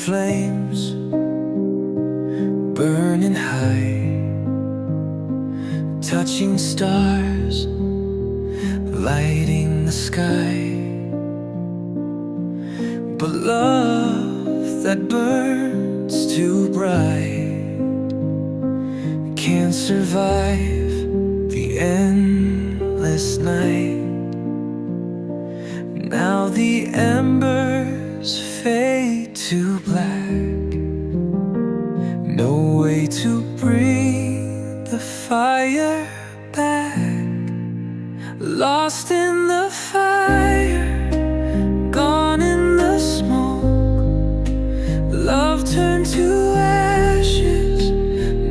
flames burning high, touching stars, lighting the sky. But love that burns too bright can't survive the endless night. Now the embers fade to black, no way to bring the fire back. Lost in the fire, gone in the smoke, love turned to ashes,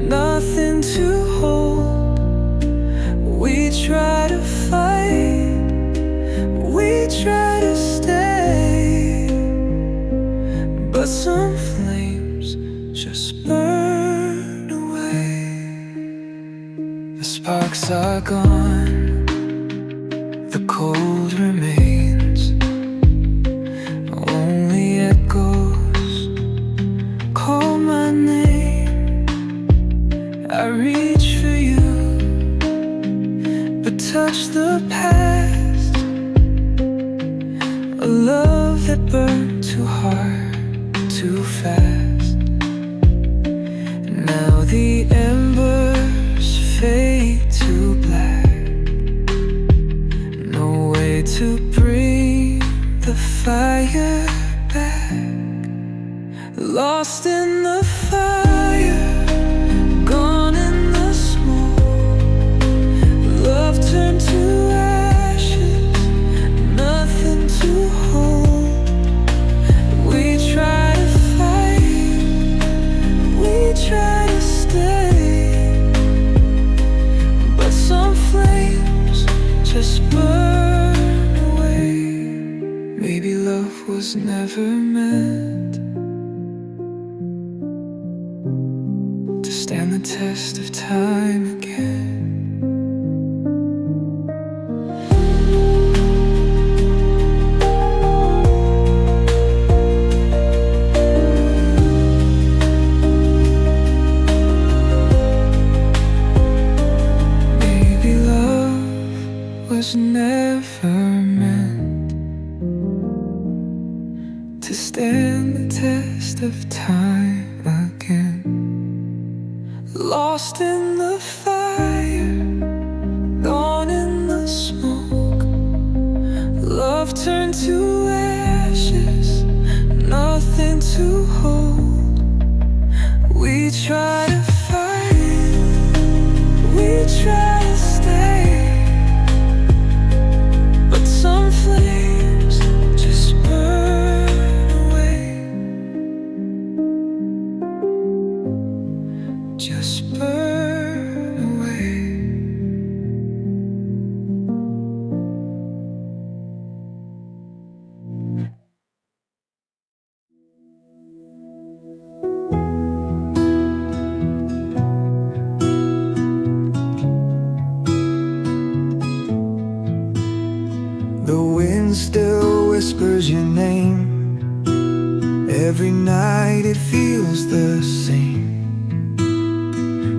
nothing to hold. We try to fight, we try to stay, but some flames just burn away. The sparks are gone, the cold remains, only echoes call my name. I reach for you, but touch the past, a love that burned too hard, too fast. Now the embers fade to black, no way to bring the fire back. Lost in the fire, gone in the smoke, love turned to ashes, nothing to hold. We try to fight, we try to stay, but some flames just burn away. Maybe love was never meant to stand the test of time again. Maybe love was never meant to stand the test of time again. Lost in the fire, gone in the smoke, love turned to ashes, nothing to hold. We try to fight, we try to stay, but some flames just burn away. Just burn away. The wind still whispers your name, every night it feels the same.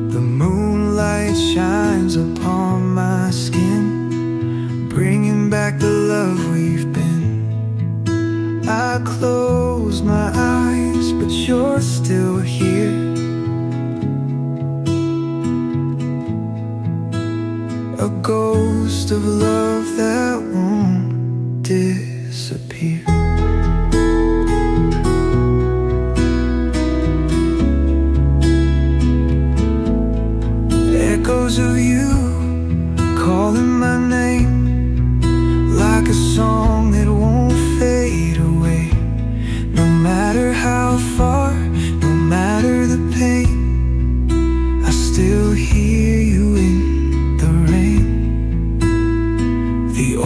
The moonlight shines upon my skin, bringing back the love we've been. I close my eyes, but you're still here. A ghost of love that won't disappear. Echoes of you calling my name, like a song that won't fade away. No matter how far, no matter the pain, I still hear you in the rain. The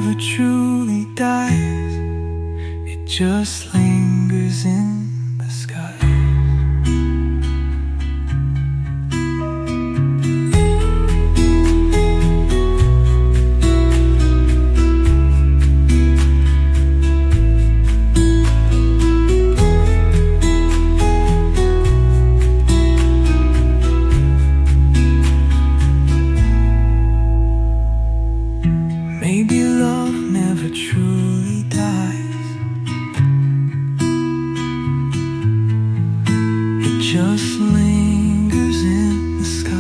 never truly dies, it just lingers in the sky. Maybe love never truly dies, it just lingers in the skies.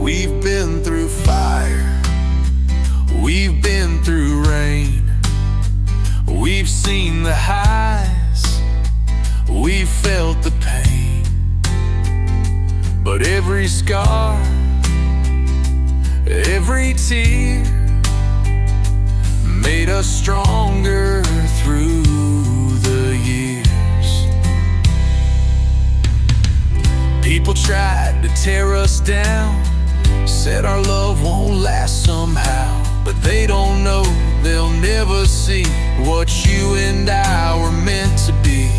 We've been through fire, we've been through rain, we've seen the highs, we've felt the pain. But every scar, every tear made us stronger through the years. People tried to tear us down, said our love won't last somehow, but they don't know, they'll never see what you and I were meant to be.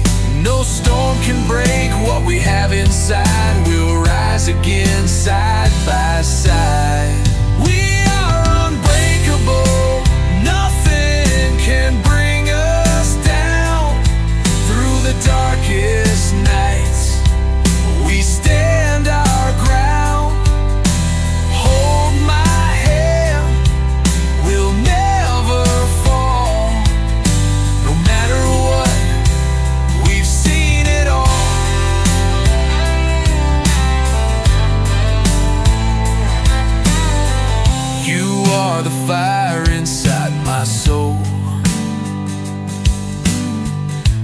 No storm can break what we have inside, we'll rise again side by side. We are unbreakable, nothing can bring us down. Through the darkest nights, we stand our ground. The fire inside my soul,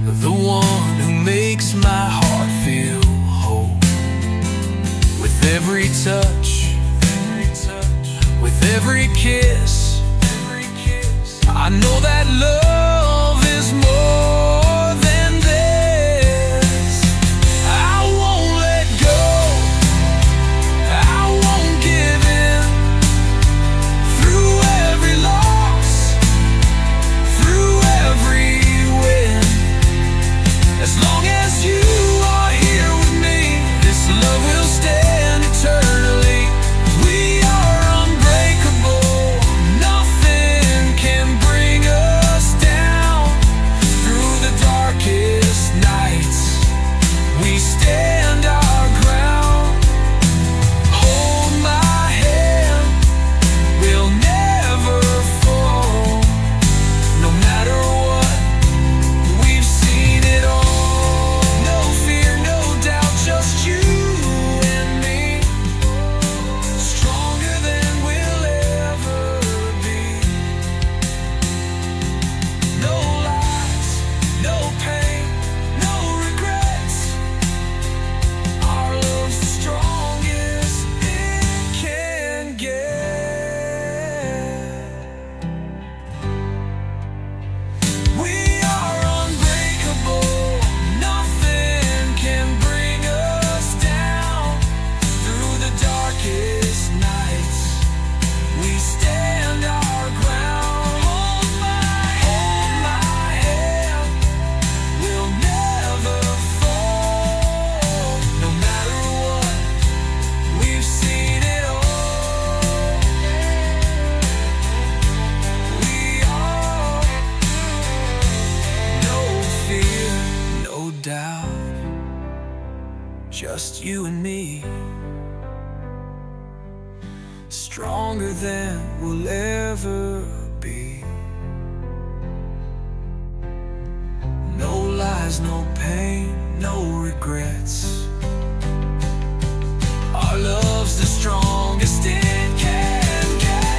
the one who makes my heart feel whole. With every touch, with every kiss, I know that love is more than this. I won't let go, I won't give in. Through every loss, through every win, as long as you are here with me, this love will stand eternally. We are unbreakable, nothing can bring us down. Through the darkest nights, we stand our ground. Hold my hand, we'll never fall. No matter what, we've seen it all. No fear, no doubt, just you and me. Stronger than we'll ever be. No lies, no pain, no regrets. Our love's the strongest it can get. We are unbreakable, nothing can bring us down. Through the darkest nights, we stand our ground. Hold my hand, we'll never fall. No matter what, we've seen it all. We are no fear, no doubt, just you and me. Stronger than we'll ever be. No lies, no pain, no regrets. Our love's the strongest it can get.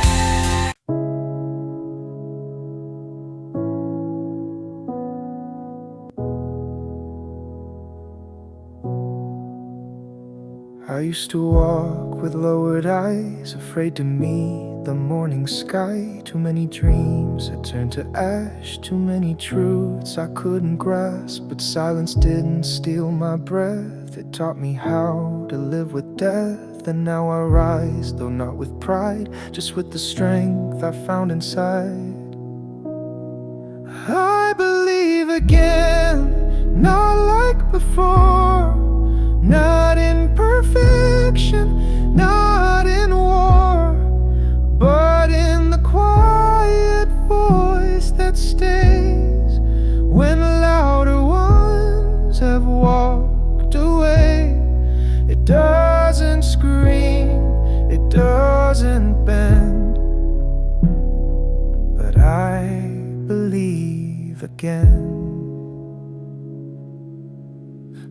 I used to walk with lowered eyes, afraid to meet the morning sky. Too many dreams had turned to ash, too many truths I couldn't grasp. But silence didn't steal my breath, it taught me how to live with death. And now I rise, though not with pride, just with the strength I found inside. I believe again, not like before. Not in perfection, not in war, but in the quiet voice that stays when louder ones have walked away. It doesn't scream, it doesn't bend, but I believe again.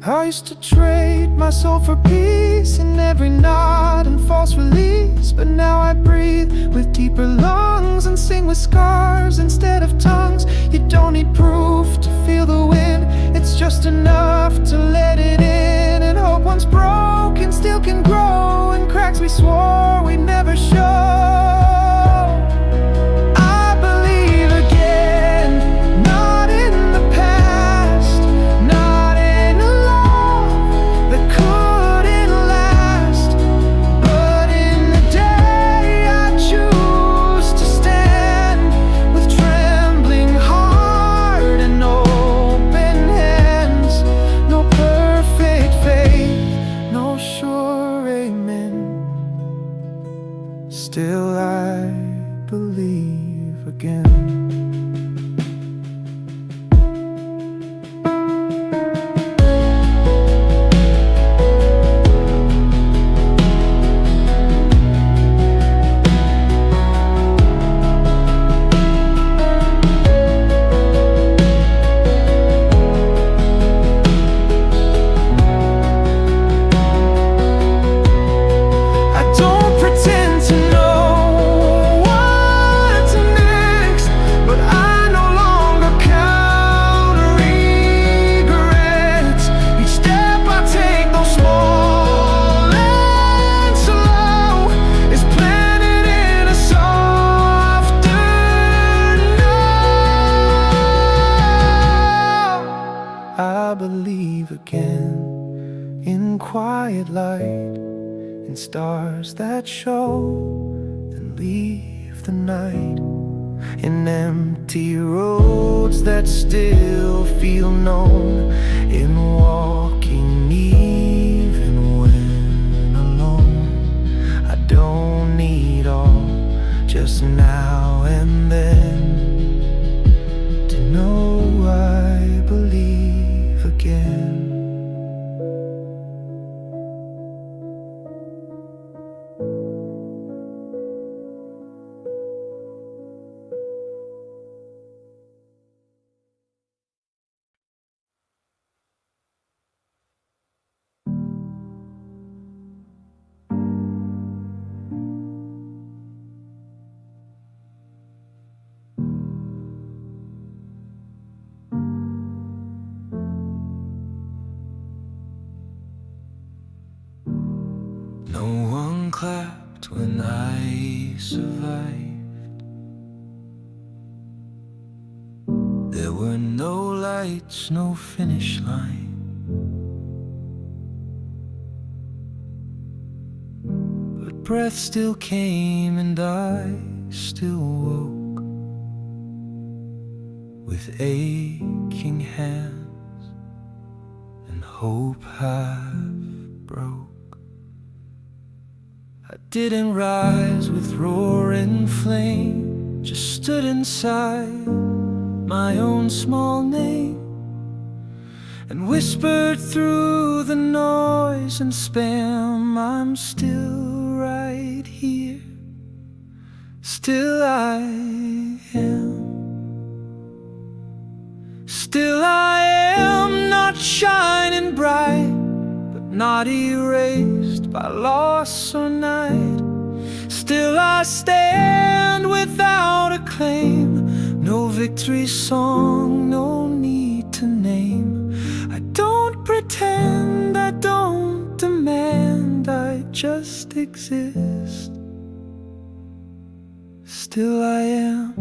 I used to trade my soul for peace in every nod and false release. But now I breathe with deeper lungs and sing with scars instead of tongues. You don't need proof to feel the wind, it's just enough to let it in. And hope once broken still can grow, and cracks we swore we'd never show. Still I believe again. I believe again in quiet light, in stars that show, then leave the night, in empty roads that still feel known, in walking even when alone. I don't need all, just now and then, to know I believe again. No one clapped when I survived. There were no lights, no finish line. But breath still came and I still woke, with aching hands and hope half broke. I didn't rise with roaring flame, just stood inside my own small name, and whispered through the noise and spam, I'm still right here, still I am. Still I am, not shining bright, but not erased by loss or night. Still I stand without a claim, no victory song, no need to name. I don't pretend, I don't demand, I just exist. Still I am.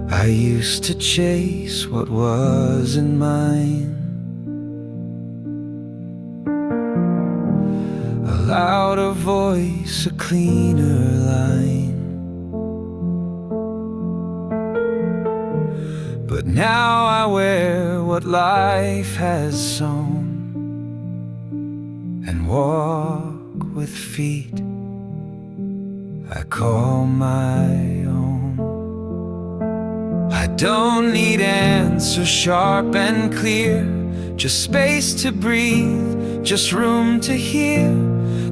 I used to chase what wasn't mine, a louder voice, a cleaner line. But now I wear what life has sown and walk with feet I call my own. I don't need answers sharp and clear, just space to breathe, just room to hear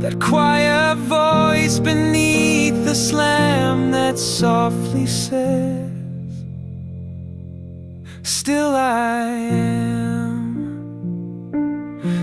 that quiet voice beneath the slam that softly says, still I am.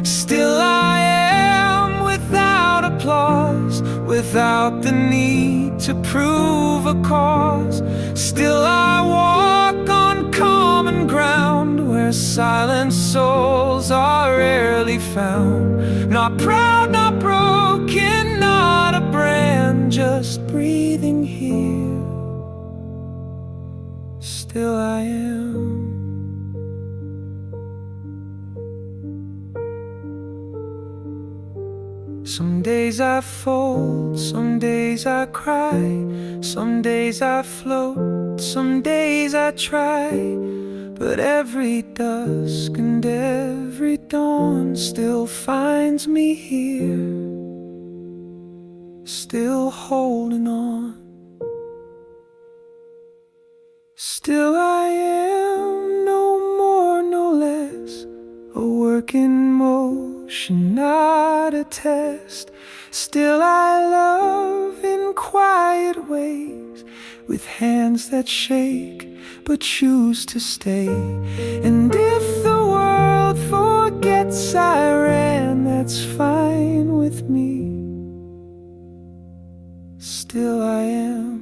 Still I am, without applause, without the need to prove a cause. Still I walk on common ground where silent souls are rarely found. Not proud, not broken, not a brand, just breathing here. Still I am. Some days I fold, some days I cry, some days I float, some days I try. But every dusk and every dawn still finds me here, still holding on. Still I am, no more, no less, a work in motion, not a test. Still I love in quiet ways, with hands that shake but choose to stay. And if the world forgets I ran, that's fine with me. Still I am.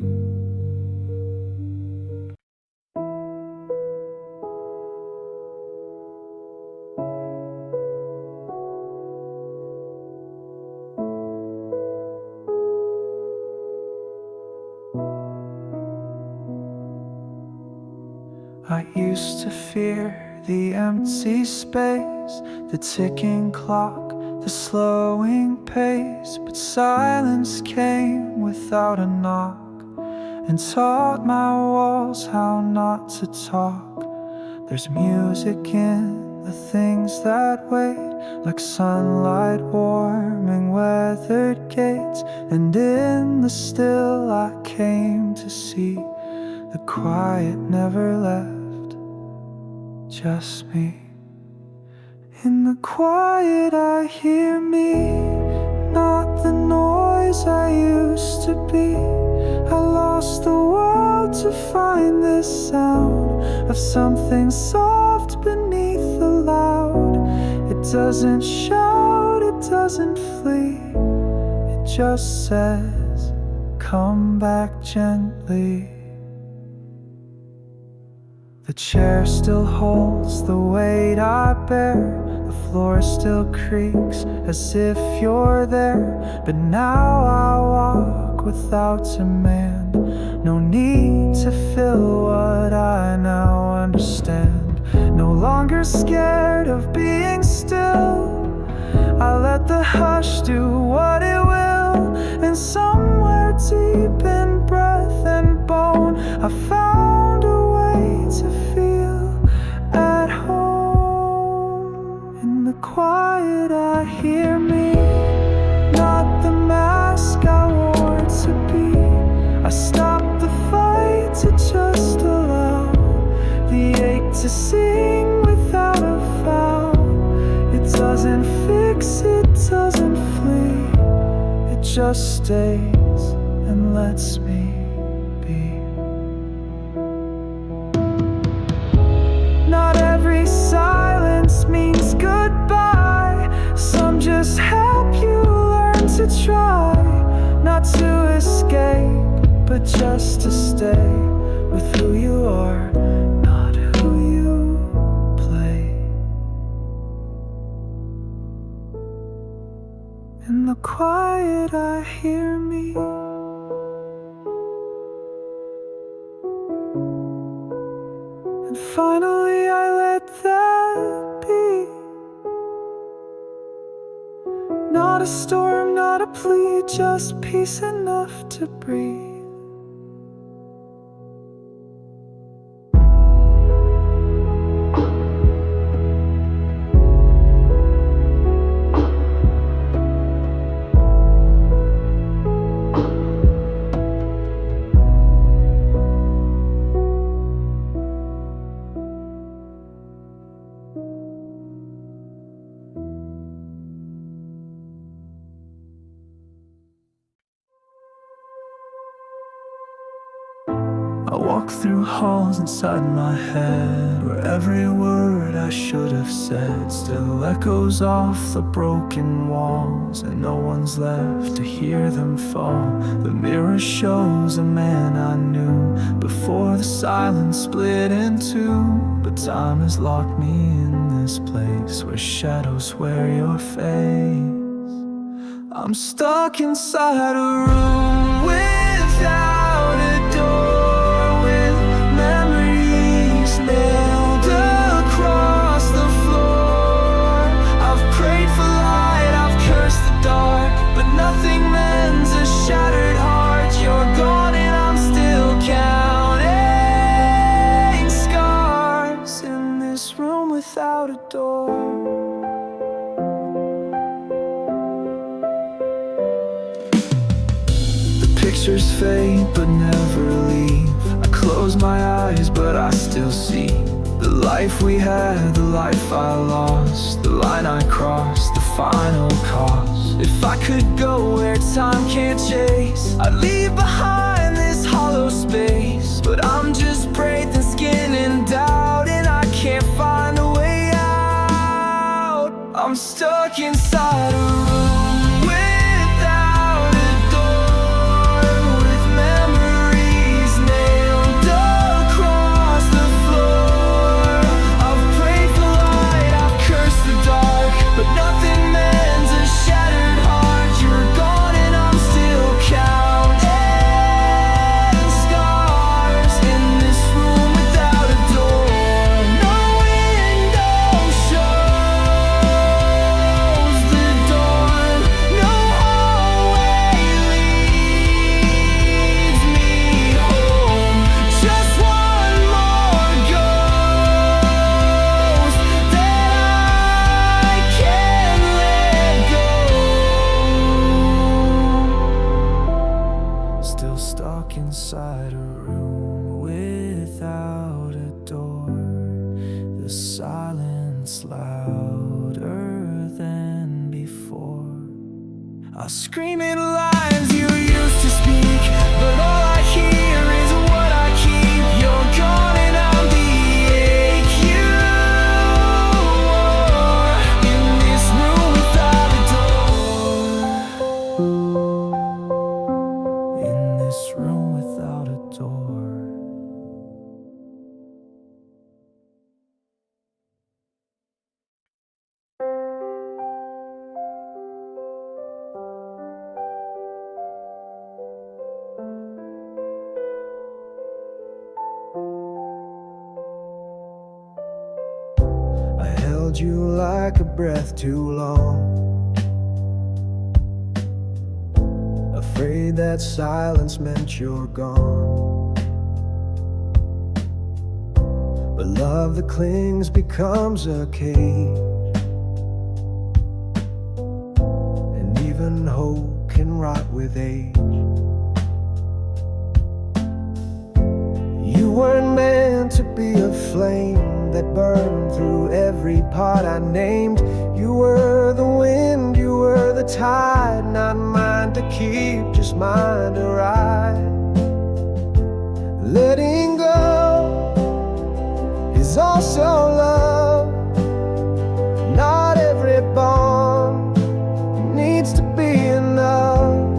I used to fear the empty space, the ticking clock, the slowing pace. But silence came without a knock and taught my walls how not to talk. There's music in the things that wait, like sunlight warming weathered gates. And in the still I came to see the quiet never left, just me. In the quiet I hear me, not the noise I used to be. I lost the world to find this sound of something soft beneath the loud. It doesn't shout, it doesn't flee, it just says, come back gently. The chair still holds the weight I bear, the floor still creaks as if you're there. But now I walk without demand, no need to fill what I now understand. No longer scared of being still, I let the hush do what it will. And somewhere deep in breath and bone, I found a way to feel at home. In the quiet I hear me, not the mask I wore to be. I stopped the fight to just allow the ache to sing without a vow. It doesn't fix, it doesn't flee, it just stays and lets me be. Not every silence means goodbye, some just help you learn to try. Not to escape, but just to stay with who you are. quiet I hear me. And finally I let that be. Not a storm, not a plea, just peace enough to breathe. I walk through halls inside my head, where every word I should have said still echoes off the broken walls, and no one's left to hear them fall. The mirror shows a man I knew before the silence split in two, but time has locked me in this place where shadows wear your face. I'm stuck inside a room without a door, with memories nailed across the floor. I've prayed for light, I've cursed the dark, but nothing mends a shattered heart. You're gone and I'm still counting scars in this room without a door. Pictures fade but never leave. I close my eyes but I still see the life we had, the life I lost, the line I crossed, the final cost. If I could go where time can't chase, I'd leave behind this hollow space. But I'm just breathing skin and doubt, and I can't find a way out. I'm stuck inside a room without a door, with memories nailed across the floor. I've prayed for light, I've cursed the dark, but nothing mends a shattered heart. You're gone and I'm still counting scars in this room without a door. No window shows the dawn, no hallway leads me home. Just one more ghost that I can't let go. Still stuck inside a room without a door, the silence louder than before. I scream in lines you used to speak, but all I hear is what I keep. You're gone and I'm the ache you wore in this room without a door. In this room without a door. I held you like a breath too long, afraid that silence meant you're gone. But love that clings becomes a cage, and even hope can rot with age. You weren't meant to be a flame that burned through every part I named. You were the wind, you were the tide, not mine to keep, just mine to ride. Letting go is also love. Not every bond needs to be enough.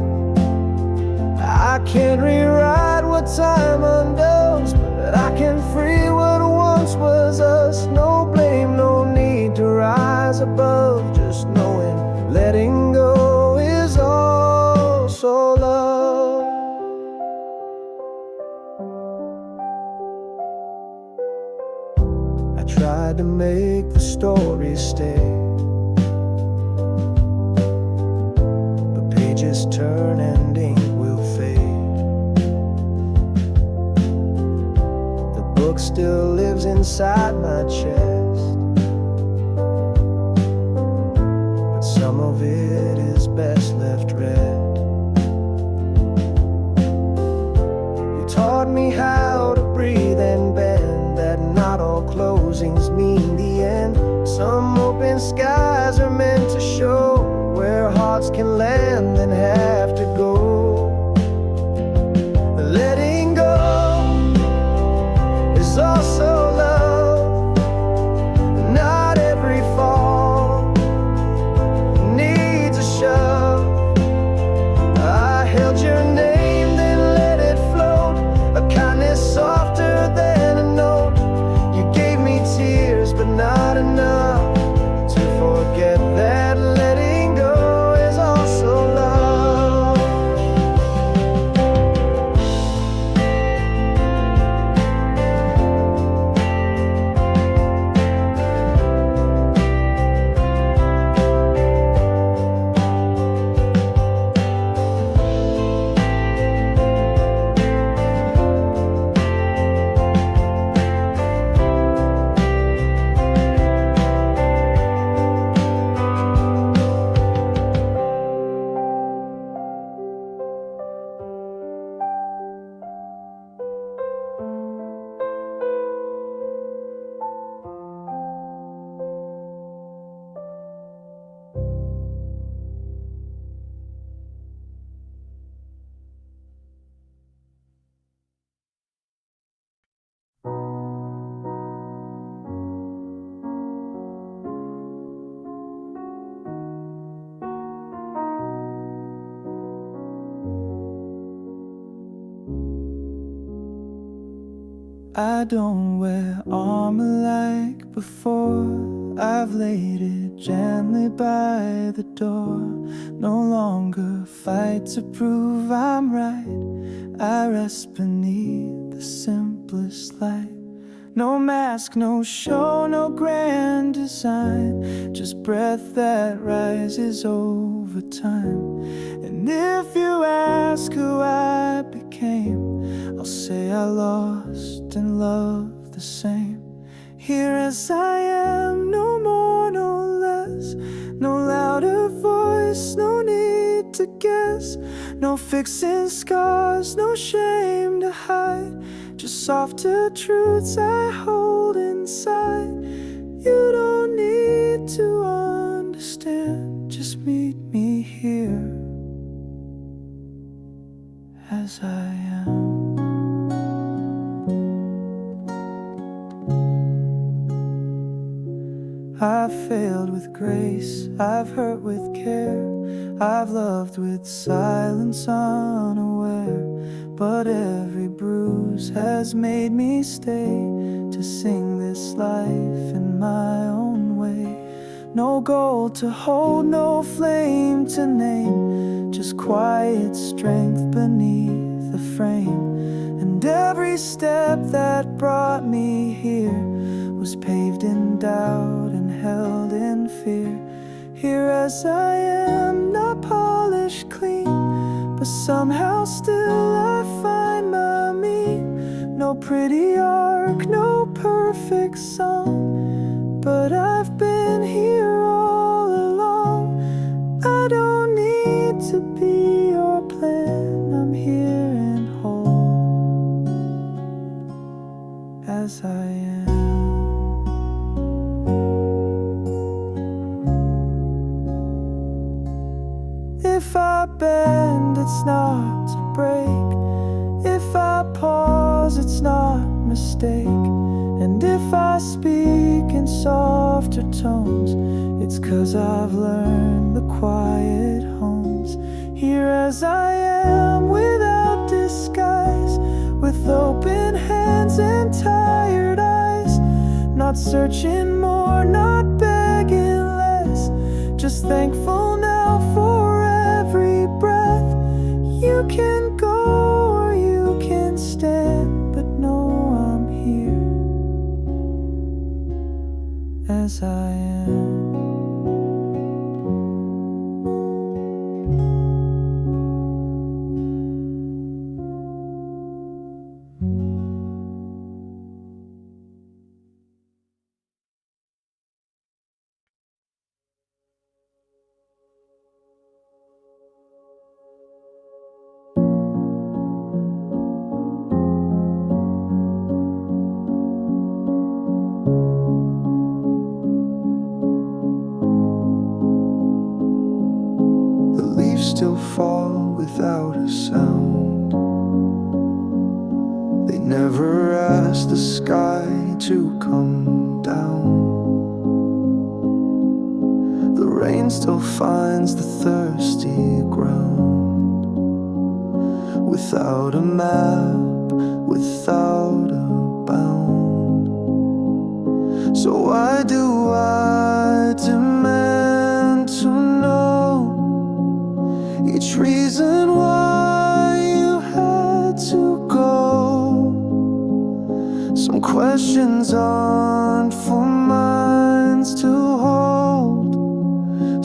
I can't rewrite what time undoes, but I can free what once was us. No blame, no need to rise above, just knowing letting go is tried to make the story stay. But pages turn and ink will fade. The book still lives inside my chest, but some of it is best left read. You taught me how to breathe and bend, that not all closings mean the end. Some open skies are meant to show where hearts can land and have to go. Letting go is also love. Not every fall needs a shove. I held your name, then let it float, a kindness softer than a note. You gave me tears, but not enough to forget that letting go is also love. I don't wear armor like before. I've laid it gently by the door. No longer fight to prove I'm right. I rest beneath the simplest light. No mask, no show, no grand design, just breath that rises over time. And if you ask who I became, I'll say I lost and loved the same. Here as I am, no more, no less, no louder voice, no need to guess, no fixing scars, no shame to hide, just softer truths I hold inside. You don't need to understand, just meet me here as I am. I've failed with grace, I've hurt with care, I've loved with silence unaware. But every bruise has made me stay to sing this life in my own way. No goal to hold, no flame to name, just quiet strength beneath the frame. And every step that brought me here was paved in doubt and held in fear. Here as I am, not polished clean, but somehow still I find my me. No pretty arc, no perfect song, but I've been here all along. I don't need to be your plan, I'm here and whole as I am. If I bend, it's not to break. If I pause, it's not a mistake. And if I speak in softer tones, it's 'cause I've learned the quiet homes. Here as I am, without disguise, with open hands and tired eyes, not searching more, not begging less, just thankful now for every breath. You can go or you can stand, but know I'm here fall without a sound. They never asked the sky to come down. The rain still finds the thirsty ground. Without a map, without a bound. So why do I demand to know each reason why you had to go? Some questions aren't for minds to hold.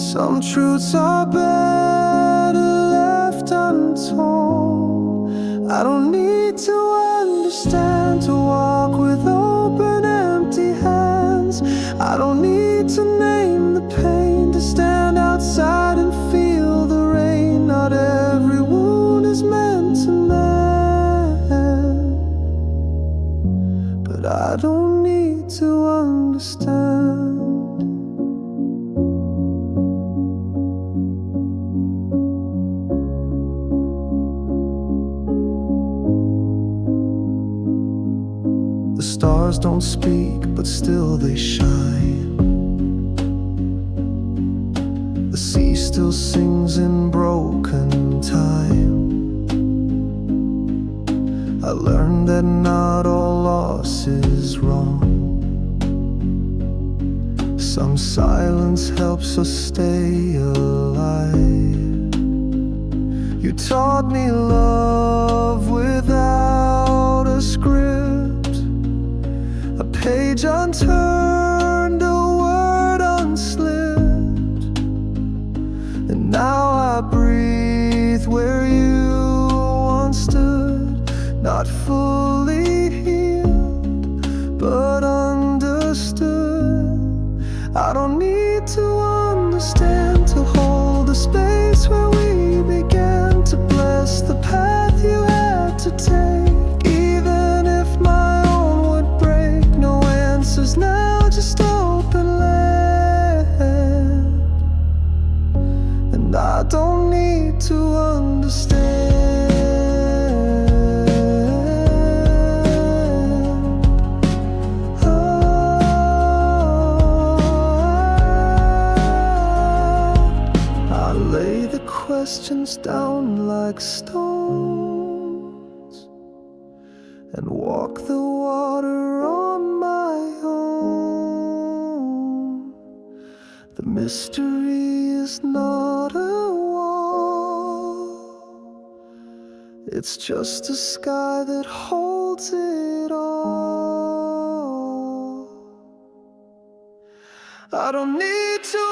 Some truths are better left untold. I don't need to understand to walk with open, empty hands. I don't need to name the pain to stand outside and feel the rain. Not every wound is meant to mend, but I don't need to understand. The stars don't speak, but still they shine. The sea still sings in broken time. I learned that not all loss is wrong. Some silence helps us stay alive. You taught me love without a script, a page unturned, a word unslipped. And now I breathe where you once stood, not fully healed, but understood. I don't need to understand to hold the space where we began, to bless the path you had to take. Even if my own would break, no answers now, just open land. And I don't need to understand. I lay the questions down like stones and walk the water on my own. The mystery is not a wall, it's just a sky that holds it all. I don't need to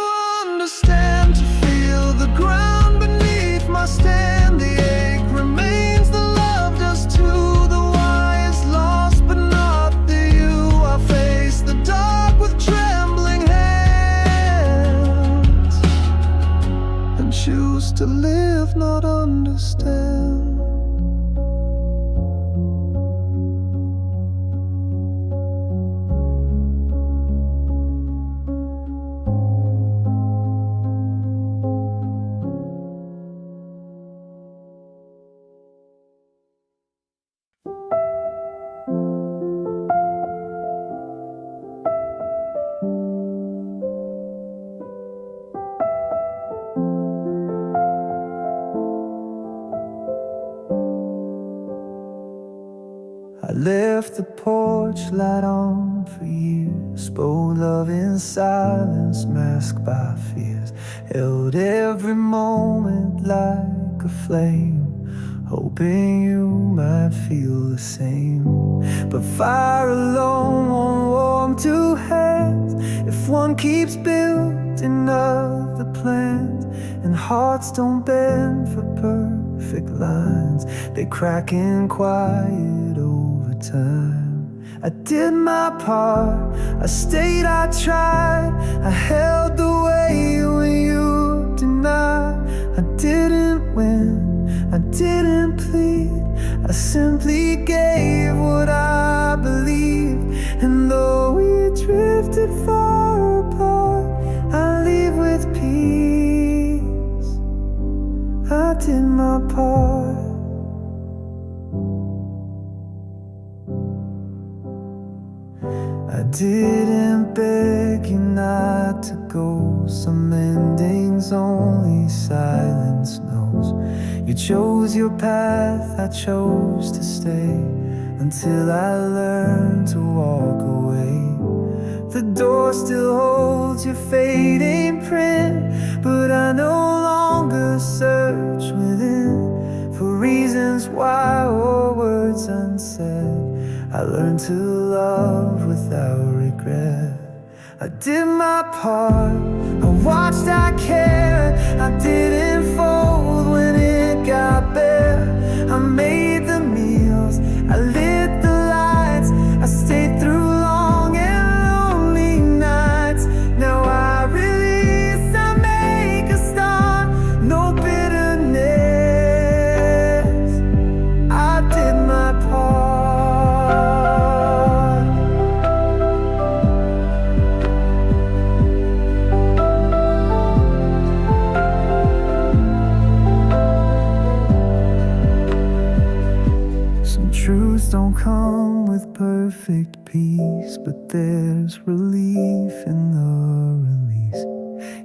understand to feel the ground beneath my stand. The ache remains, the love does too. The why is lost, but not the you. I face the dark with trembling hands and choose to live, not understand. I left the porch light on for years, spoke love in silence, masked by fears, held every moment like a flame, hoping you might feel the same. But fire alone won't warm two hands if one keeps building up the plans. And hearts don't bend for perfect lines, they crack in quiet over time. I did my part, I stayed, I tried, I held the way when you denied. I didn't win, I didn't plead, I simply gave what I believed. And though we drifted far apart, I leave with peace. I did my my part. I didn't beg you not to go. Some endings only silence knows. You chose your path, I chose to stay, until I learned to walk away. The door still holds your fading print, but I no longer search within for reasons why or words unsaid. I learned to love without regret. I did my part, I watched, I cared. I didn't fold when it got bare. I made the meals, I lit the lights, I stayed through long and lonely nights. Now I release, I make a start, no bitterness. I did my part. Truths don't come with perfect peace, but there's relief in the release.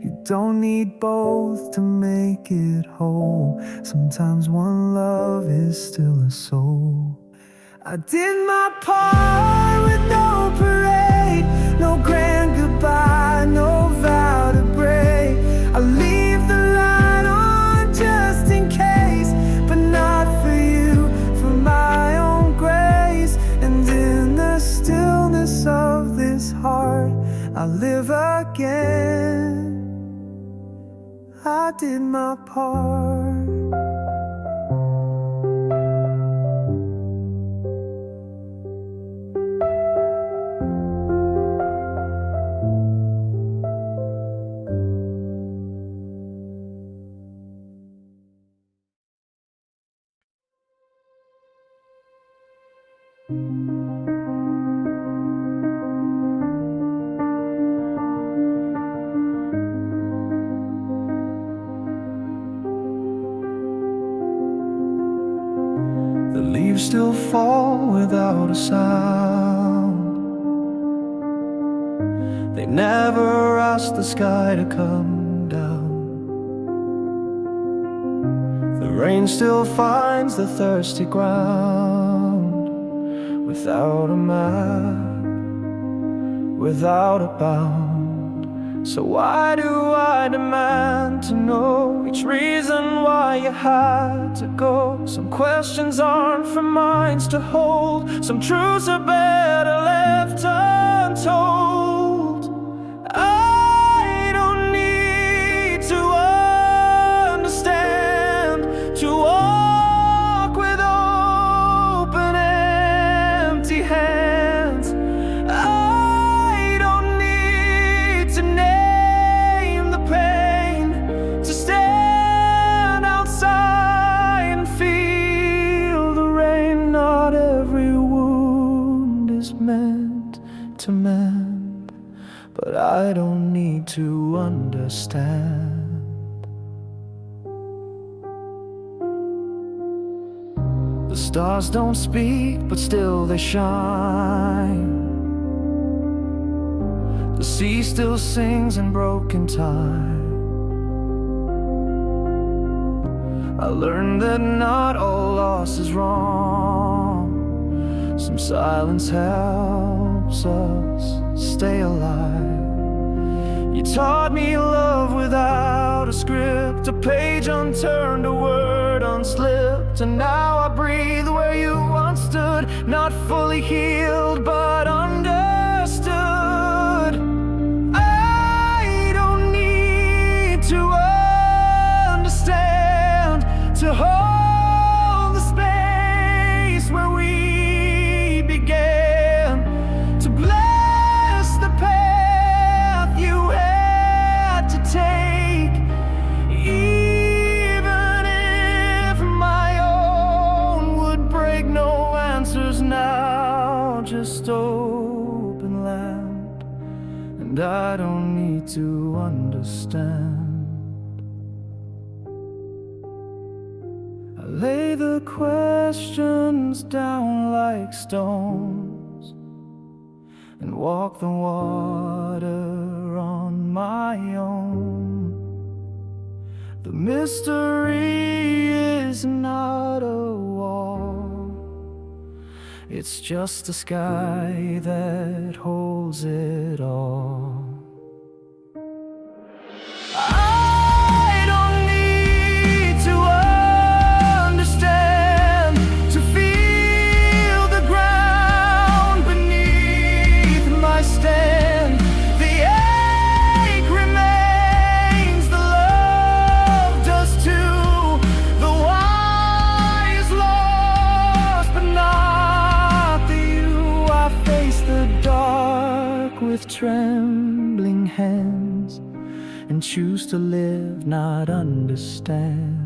You don't need both to make it whole. Sometimes one love is still a soul. I did my part with no parade, no grand goodbye, no vow to break. I leave the light on just in case, but not for you, for my own grace. And in the stillness of this heart, I live again. I did my part. The leaves still fall without a sound. They never ask the sky to come down. The rain still finds the thirsty ground, without a map, without a bound. So why do I demand to know each reason why you had to go? Some questions aren't for minds to hold. Some truths are better left untold. I don't need to understand to walk with open, empty hands. I don't need to name the pain, to stand outside and feel the rain. Not every wound is meant to mend, but I don't need to understand. The stars don't speak, but still they shine. The sea still sings in broken time. I learned that not all loss is wrong. Some silence helps us stay alive. You taught me love without a script, a page unturned, a word unslipped. And now I breathe where you once stood, not fully healed, but understood. I don't need to understand to hold the space where we began, to bless the path you had to take. Even if my own would break, no answers now, just open land. And I don't need to understand. Lay the questions down like stones and walk the water on my own. The mystery is not a wall, it's just a sky that holds it all. I don't need to understand to feel the ground beneath my stand. The ache remains, the love does too. The why is lost, but not the you. I face the dark with trembling hands and choose to live, not understand.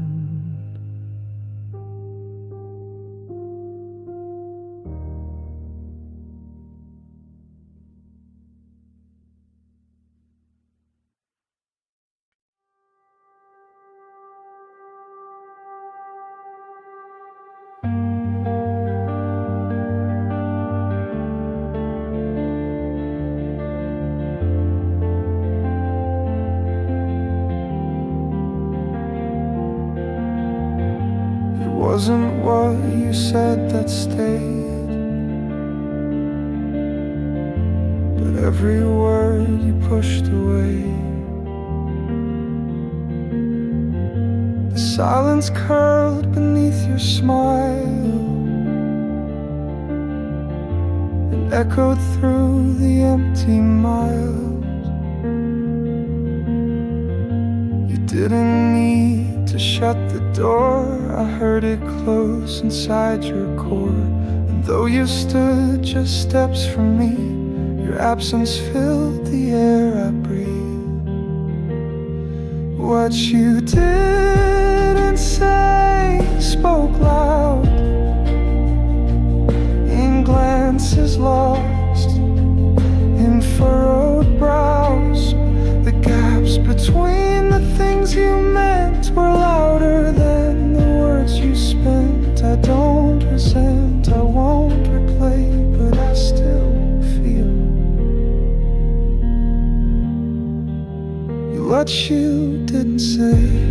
It wasn't what you said that stayed, but every word you pushed away. The silence curled beneath your smile and echoed through the empty miles. You didn't need to shut the door, I heard it close inside your core. And though you stood just steps from me, your absence filled the air I breathe. What you didn't say spoke loud in glances lost in furrowed brows. The gaps between the things you meant were louder than the words you spent. I don't resent, I won't replay, but I still feel what you didn't say.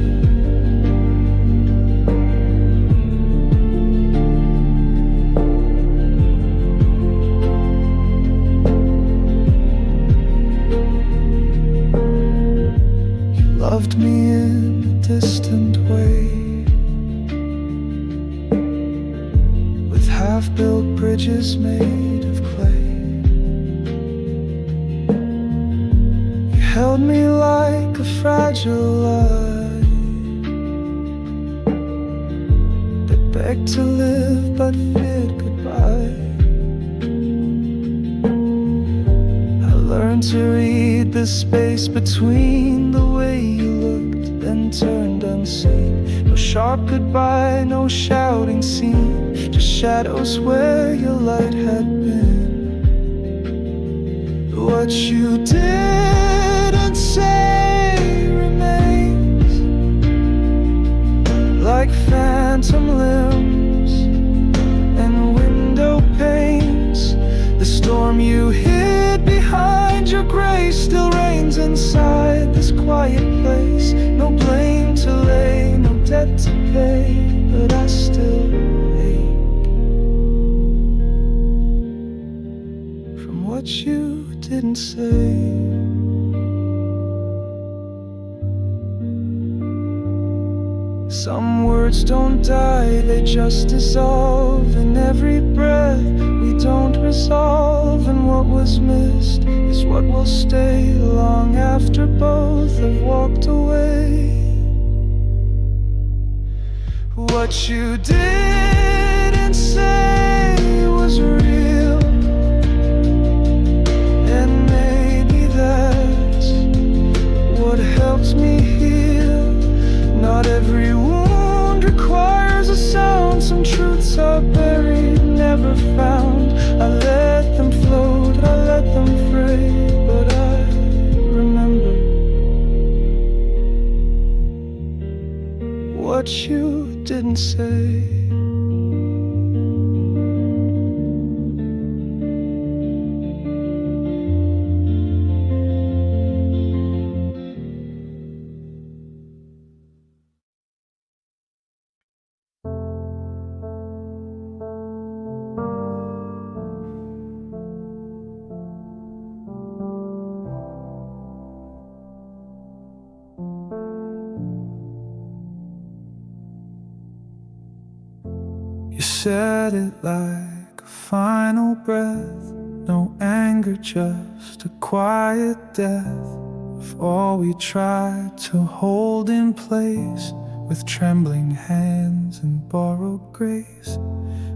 Loved me in a distant way, with half-built bridges made of clay. You held me like a fragile lie that begged to live but feared goodbye. I learned to read the space between the way you looked, then turned unseen. No sharp goodbye, no shouting scene, just shadows where your light had been. What you didn't say remains, like phantom limbs and window panes. The storm you hid behind your grace still reigns inside this quiet place. No blame to lay, no debt to pay, but I still ache from what you didn't say. Some words don't die, they just dissolve in every breath. We don't resolve, and what was missed is what will stay long after both have walked away. What you didn't say was real, and maybe that's what helps me heal. Not every wound requires a sound. Some truths are buried, never found. I let them float, I let them fray, but I remember what you didn't didn't say. You said it like a final breath, no anger, just a quiet death of all we tried to hold in place with trembling hands and borrowed grace.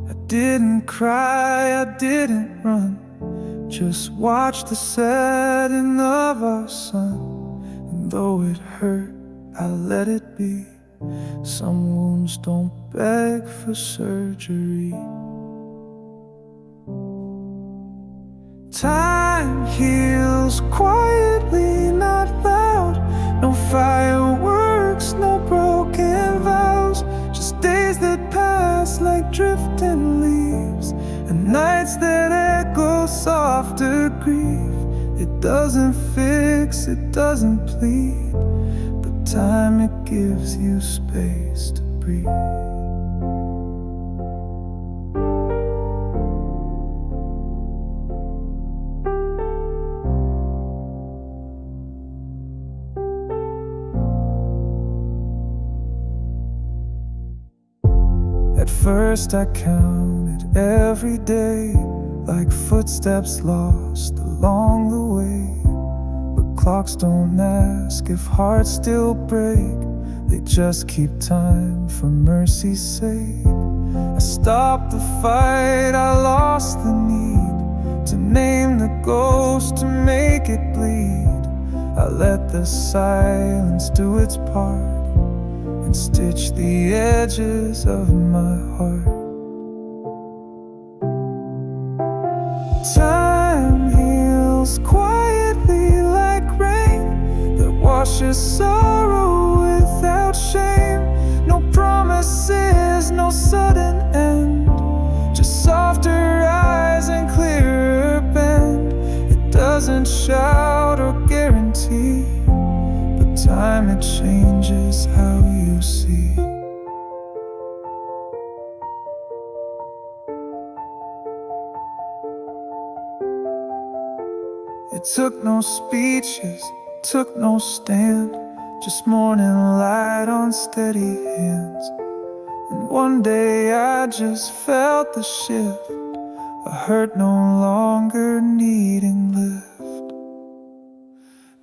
I didn't cry, I didn't run, just watched the setting of our sun. And though it hurt, I let it be. Some wounds don't beg for surgery. Time heals quietly, not loud. No fireworks, no broken vows, just days that pass like drifting leaves, and nights that echo softer grief. It doesn't fix, it doesn't plead, but time, it gives you space to breathe. At first I counted every day like footsteps lost along the way. But clocks don't ask if hearts still break, they just keep time for mercy's sake. I stopped the fight, I lost the need to name the ghost, to make it bleed. I let the silence do its part and stitch the edges of my heart. Time heals quietly like rain that washes sorrow without shame. No promises, no sudden end, just softer eyes and clearer bend. It doesn't shout or guarantee, but time, it changes how you see. It took no speeches, took no stand, just morning light on steady hands. And one day I just felt the shift, a hurt no longer needing lift.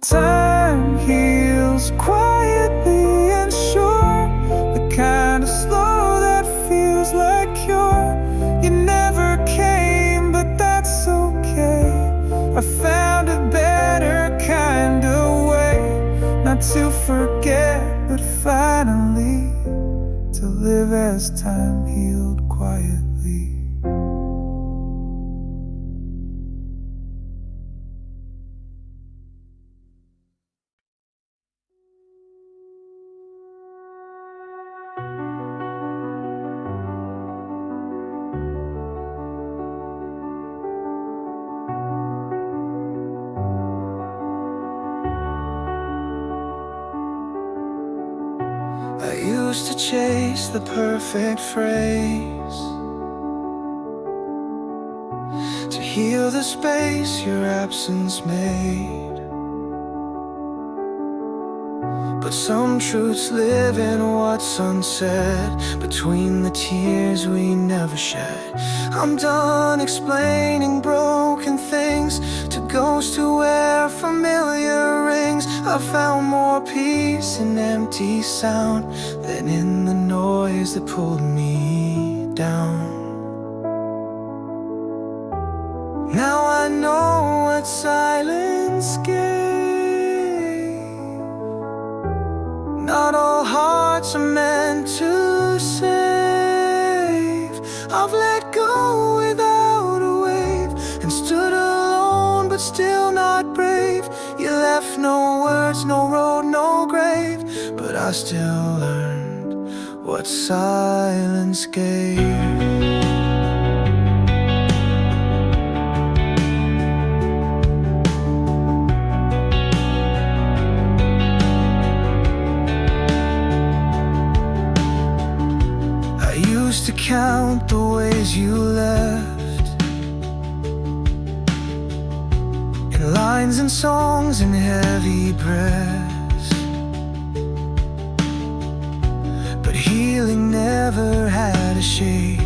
Time heals quietly and sure, the kind of slow that feels like cure. You never came, but that's okay. I found a better kind of way, not to forget, but finally to live as time healed quietly. I used to chase the perfect phrase to heal the space your absence made. But some truths live in what's unsaid, between the tears we never shed. I'm done explaining broken things to ghosts who wear familiar rings. I found more peace in empty sound than in the noise that pulled me down. Now I know what silence gave. Not all hearts are meant to save. I've let go without a wave and stood alone but still not brave. You left no words, no road, no grave, but I still learned what silence gave. I used to count the ways you left, in lines and songs and heavy breaths, but healing never had a shape.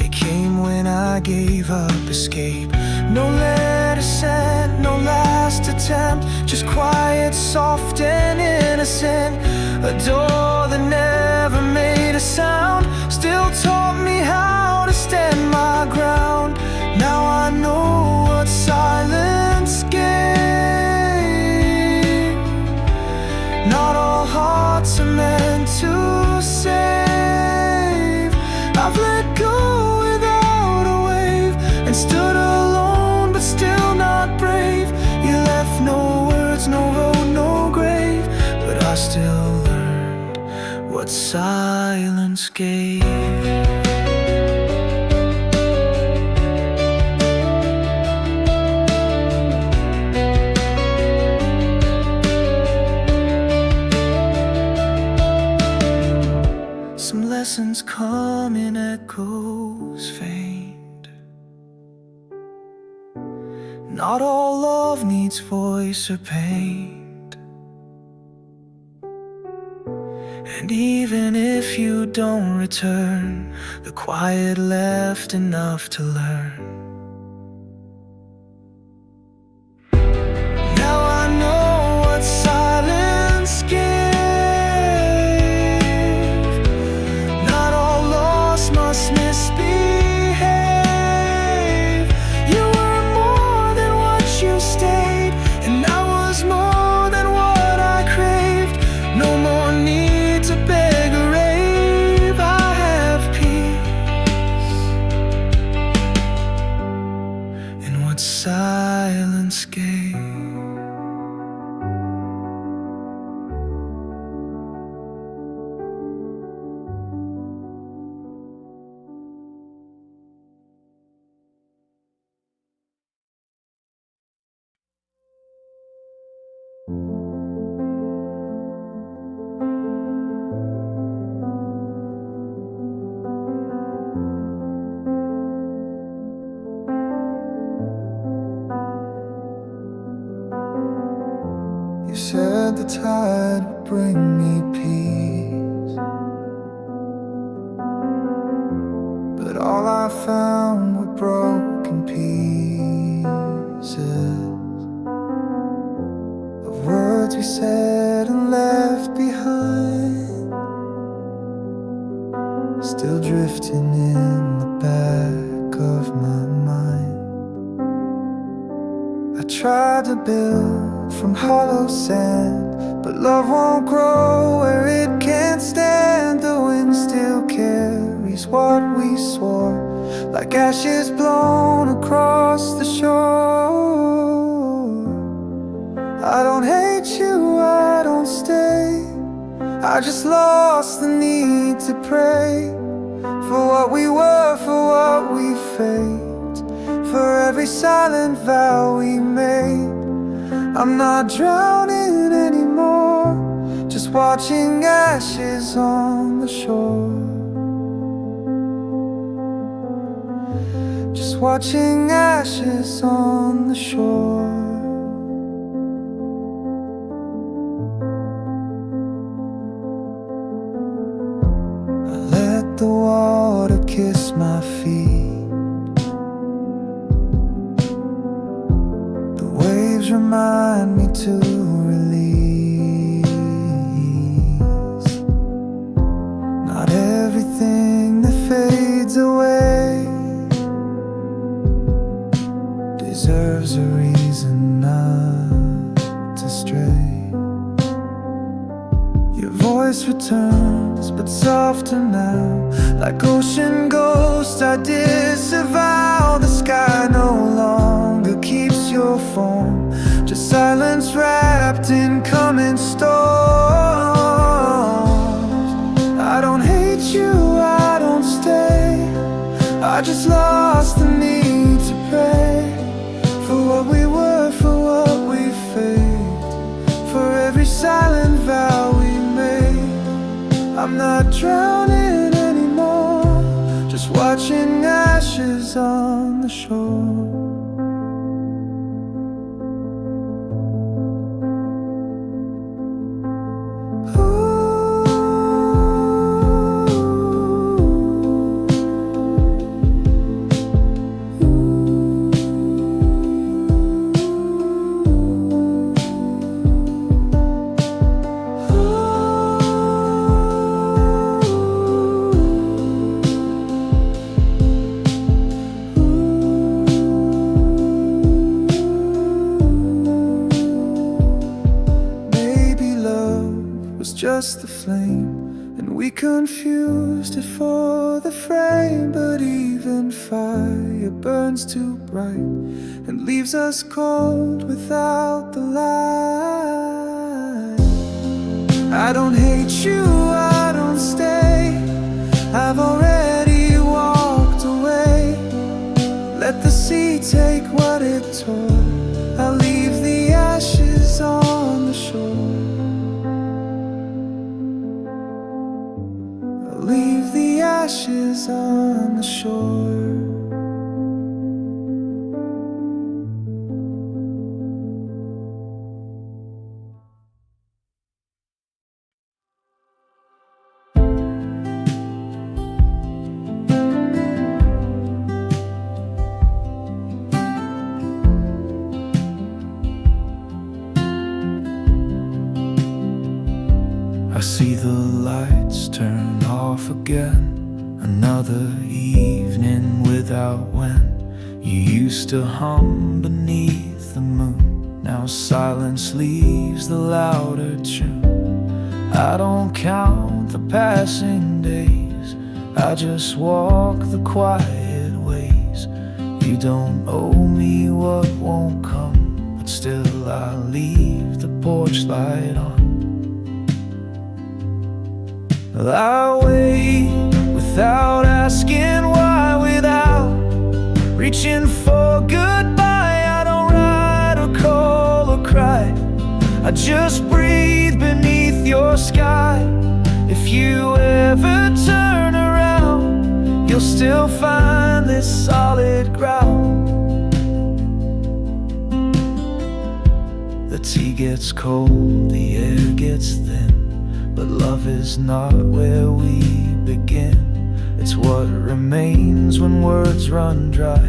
It came when I gave up escape. No letter sent, no last attempt, just quiet, soft and innocent. A door that never made a sound still taught me how to stand my ground. Now I know what silence gave. Not all hearts are meant to save. I've let go without a wave and stood alone but still not brave. You left no words, no road, no grave, but I still learned what silence gave. Some lessons come in echoes faint. Not all love needs voice or paint. And even if you don't return, the quiet left enough to learn. Now I know what silence gave. Not all loss must misbehave. You were more than what you stayed, and I was more than what I craved. No more need to beg or rave. I have peace in what silence gave. You said the tide would bring me peace, but all I found were broken pieces of words we said and left behind, still drifting in the back of my mind. I tried to build from hollow sand, but love won't grow where it can't stand. The wind still carries what we swore, like ashes blown across the shore. I don't hate you, I don't stay, I just lost the need to pray for what we were, for what we faked, for every silent vow we made. I'm not drowning anymore, just watching ashes on the shore. Just watching ashes on the shore. I let the water kiss my feet. Remind me to release. Not everything that fades away deserves a reason not to stray. Your voice returns, but softer now, like ocean ghosts I disavow. The sky no longer keeps your form, just silence wrapped in coming storms. I don't hate I just lost the need to pray for what we were, for what we faked, for every silent vow we made. I'm not drowning anymore, just watching ashes on the shore. Just the flame, and we confused it for the frame. But even fire burns too bright and leaves us cold without the light. I don't hate you, I don't stay, I've already walked away. Let the sea take what it tore, I'll leave the ashes on the shore. Leave the ashes on the shore. I see the lights turn off again. Another evening without wind. You used to hum beneath the moon. Now silence leaves the louder tune. I don't count the passing days, I just walk the quiet ways. You don't owe me what won't come, but still I leave the porch light on. I wait without asking why, without reaching for goodbye. I don't write or call or cry, I just breathe beneath your sky. If you ever turn around, you'll still find this solid ground. The tea gets cold, the air gets thin, but love is not where we begin. It's what remains when words run dry,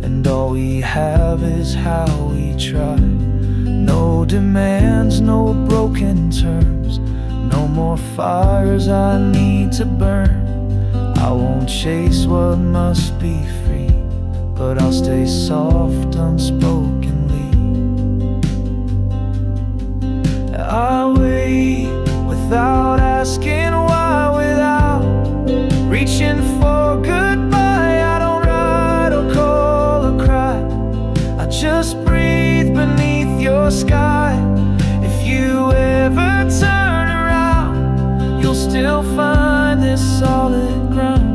and all we have is how we try. No demands, no broken terms, no more fires I need to burn. I won't chase what must be free, but I'll stay soft unspokenly. I wait without asking why, without reaching for goodbye. I don't write or call or cry, I just breathe beneath your sky. If you ever turn around, you'll still find this solid ground.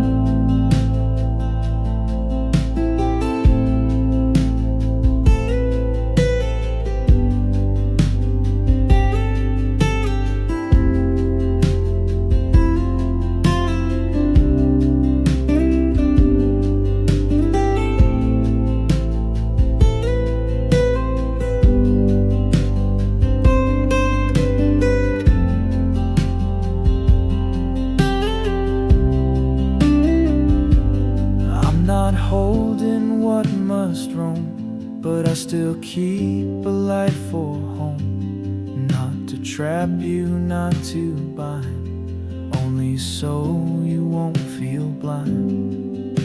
Holding what must roam, but I still keep a light for home. Not to trap you, not to bind, only so you won't feel blind.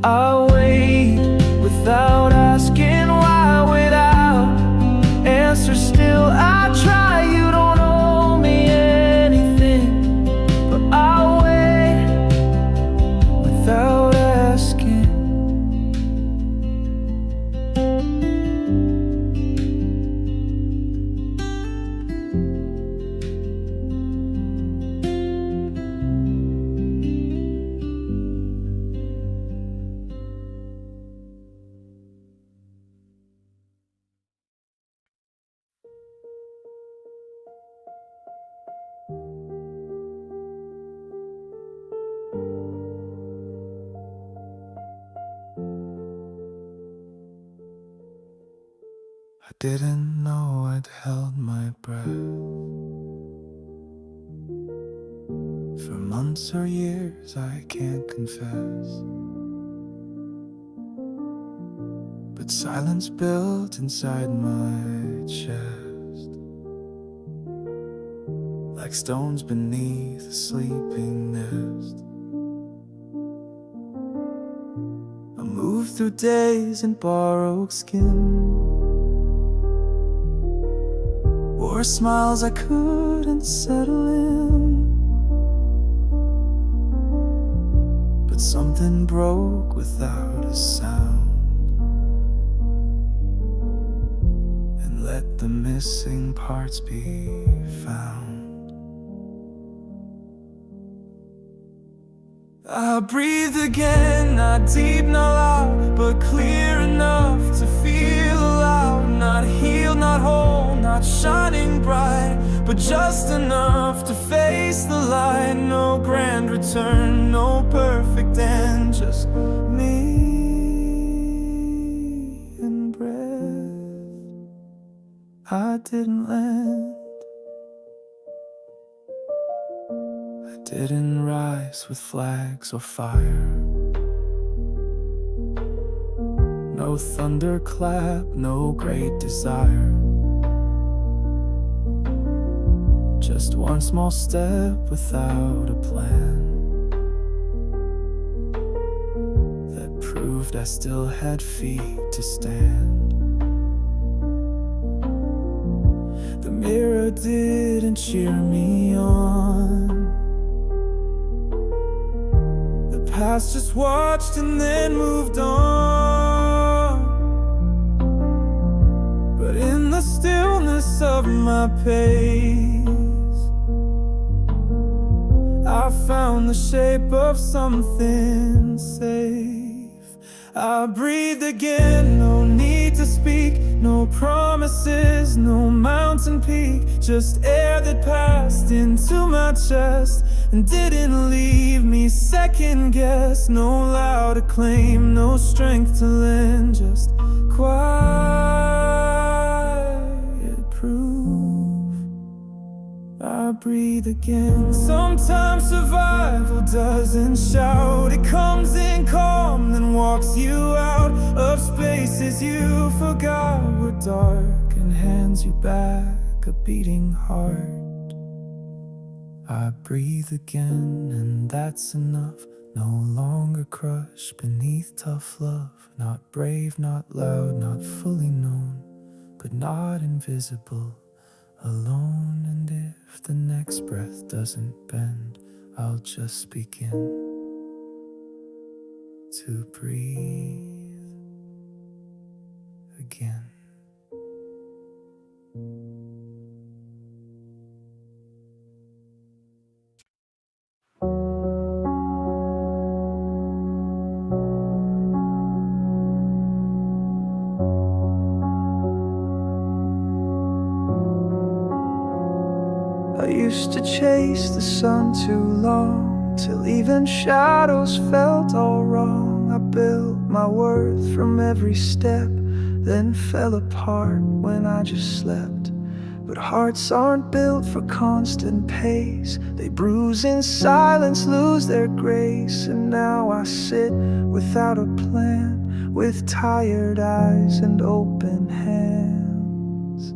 I wait without asking why, without answers still I try. You don't owe me anything, but I'll wait without asking. didn't know I'd held my breath for months or years, I can't confess. But silence built inside my chest, like stones beneath a sleeping nest. I moved through days in borrowed skin, wore smiles I couldn't settle in. But something broke without a sound, and let the missing parts be found. I breathe again, not deep, not loud, but clear enough to feel alive. Not healed, not whole, not shining bright, but just enough to face the light. No grand return, no perfect end, just me and breath. I didn't land, didn't rise with flags or fire. No thunderclap, no great desire. Just one small step without a plan that proved I still had feet to stand. The mirror didn't cheer me on, past just watched and then moved on. But in the stillness of my pace, I found the shape of something safe. I breathed again, no need to speak, no promises, no mountain peak, just air that passed into my chest and didn't leave me second guess. No loud acclaim, no strength to lend, just quiet proof. I breathe again. Sometimes survival doesn't shout, it comes in calm, then walks you out of spaces you forgot were dark, and hands you back a beating heart. I breathe again, and that's enough. No longer crushed beneath tough love. Not brave, not loud, not fully known, but not invisible, alone. And if the next breath doesn't bend, I'll just begin to breathe again. I used to chase the sun too long, till even shadows felt all wrong. I built my worth from every step, then fell apart when I just slept. But hearts aren't built for constant pace, they bruise in silence, lose their grace. And now I sit without a plan, with tired eyes and open hands.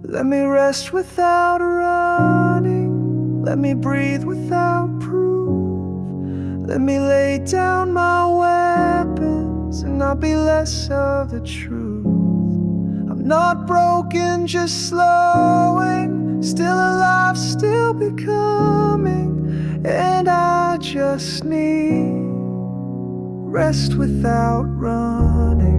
Let me rest without running, let me breathe without proof. Let me lay down my weapons and not be less of the truth. I'm not broken, just slowing, still alive, still becoming. And I just need rest without running.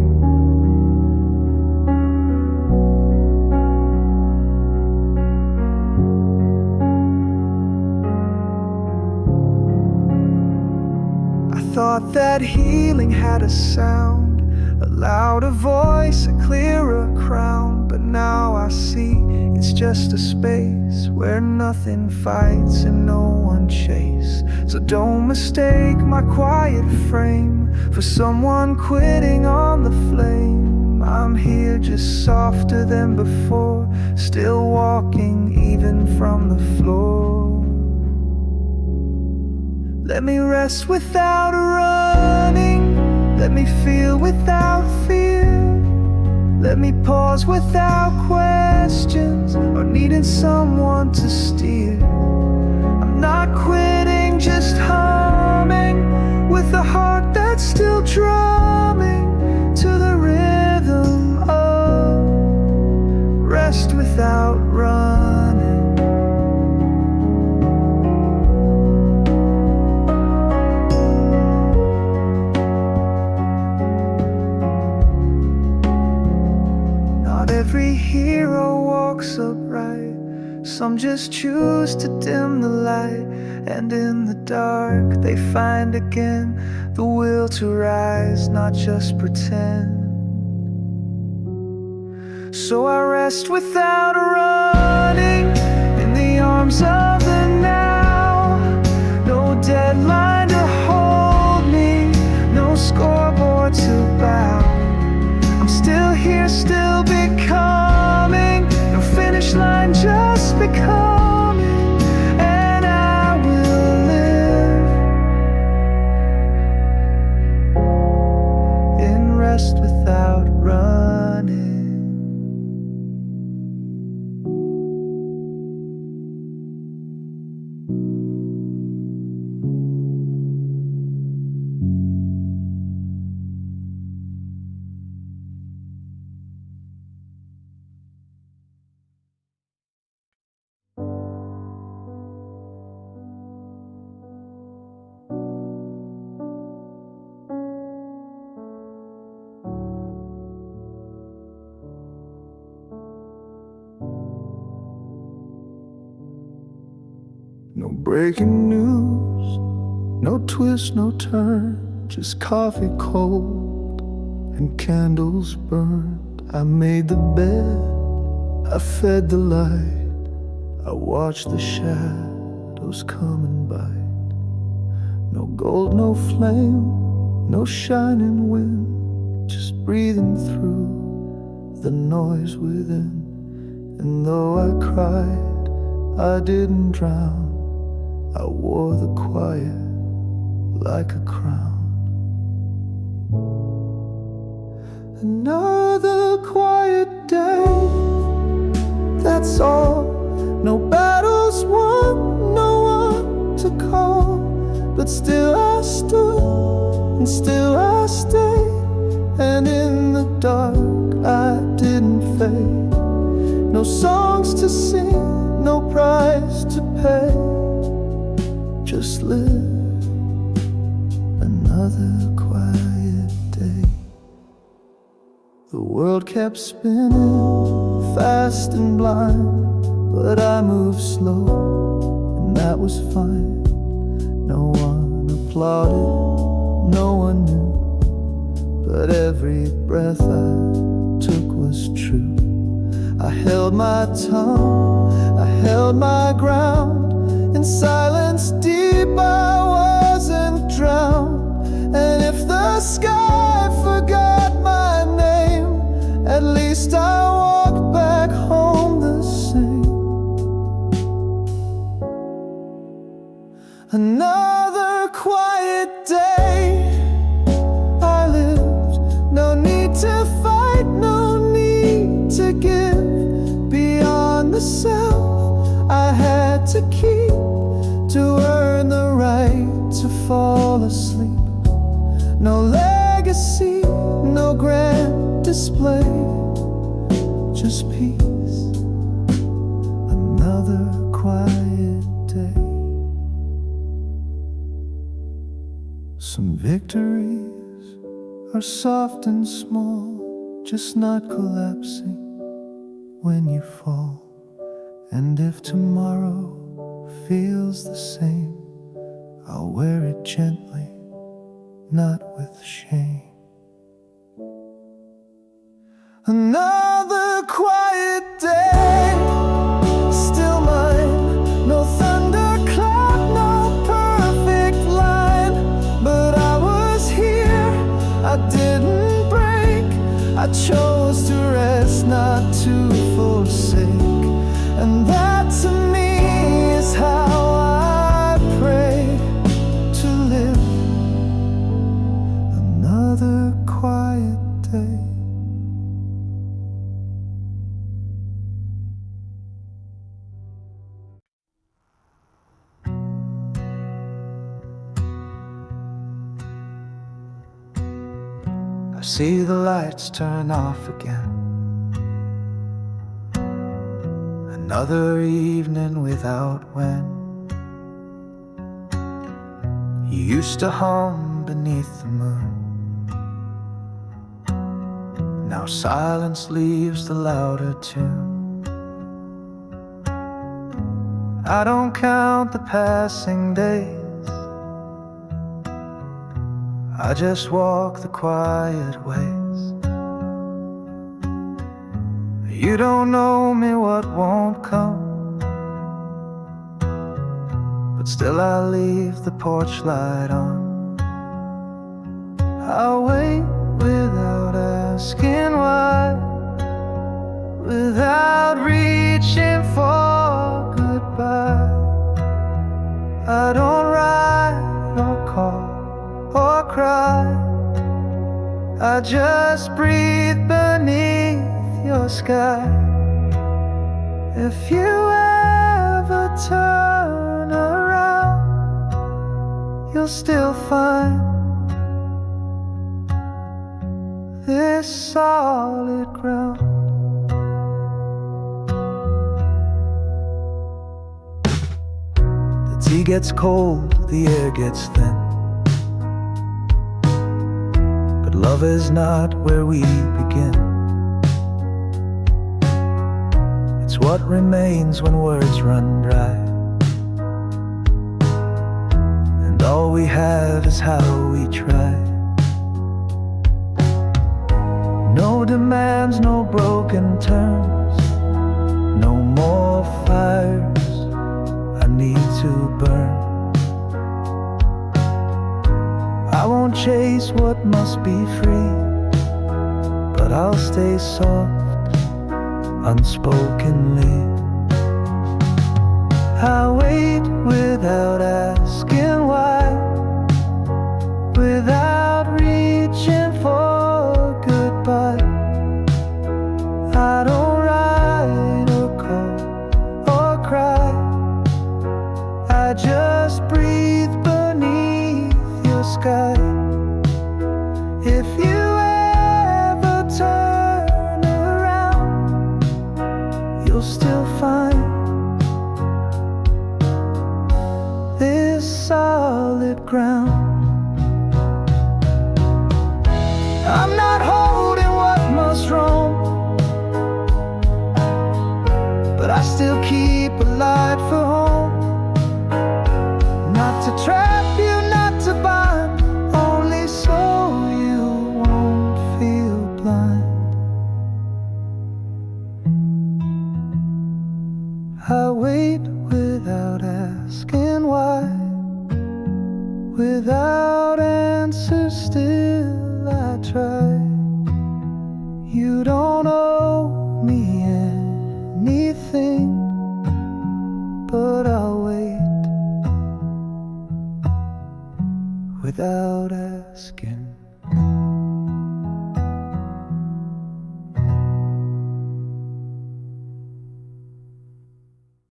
Thought that healing had a sound, a louder voice, a clearer crown. But now I see it's just a space where nothing fights and no one chases. So don't mistake my quiet frame for someone quitting on the flame. I'm here just softer than before, still walking even from the floor. Let me rest without running, let me feel without fear. Let me pause without questions or needing someone to steer. I'm not quitting, just humming with a heart that's still drumming to the rhythm of rest without running. Every hero walks upright, some just choose to dim the light, and in the dark they find again the will to rise, not just pretend. So I rest without running in the arms of the now. No deadline to hold me, no scoreboard to bow. I'm still here, still becoming, no finish line, just becoming. And I will live in rest without running. No breaking news, no twist, no turn, just coffee cold and candles burned. I made the bed, I fed the light, I watched the shadows come and bite. No gold, no flame, no shining wind, just breathing through the noise within. And though I cried, I didn't drown, I wore the quiet like a crown. Another quiet day, that's all. No battles won, no one to call. But still I stood, and still I stayed. And in the dark I didn't fade. No songs to sing, no price to pay. Just live another quiet day. The world kept spinning, fast and blind, but I moved slow, and that was fine. No one applauded, no one knew, but every breath I took was true. I held my tongue, I held my ground. In silence deep I wasn't drowned. And if the sky forgot my name, at least I walked back home the same. Another quiet day I lived. No need to fight, no need to give. Beyond the self I had to keep, to earn the right to fall asleep. No legacy, no grand display, just peace. Another quiet day. Some victories are soft and small, just not collapsing when you fall. And if tomorrow feels the same, I'll wear it gently, not with shame. Another quiet day, still mine. No thunderclap, no perfect line, but I was here, I didn't break, I chose I see the lights turn off again. Another evening without wind. You used to hum beneath the moon. Now silence leaves the louder tune. I don't count the passing days. I just walk the quiet ways. You don't know me what won't come, but still I leave the porch light on. I'll wait without asking why, without reaching for goodbye. I don't write or call or cry. I just breathe beneath your sky. If you ever turn around, you'll still find this solid ground. The tea gets cold, the air gets thin, but love is not where we begin. It's what remains when words run dry, and all we have is how we try. No demands, no broken terms, no more fires I need to burn. I won't chase what must be free, but I'll stay soft, unspokenly. I wait without asking why, without reaching for goodbye. I don't write or call or cry. I just breathe beneath your sky. If you ever turn around, you'll still find this solid ground. I'm not holding what must roam, but I still keep a light for home. Not to trap you, not to bind, only so you won't feel blind. I wait without asking why, without answers still I try. You don't owe me anything, but I'll wait without asking.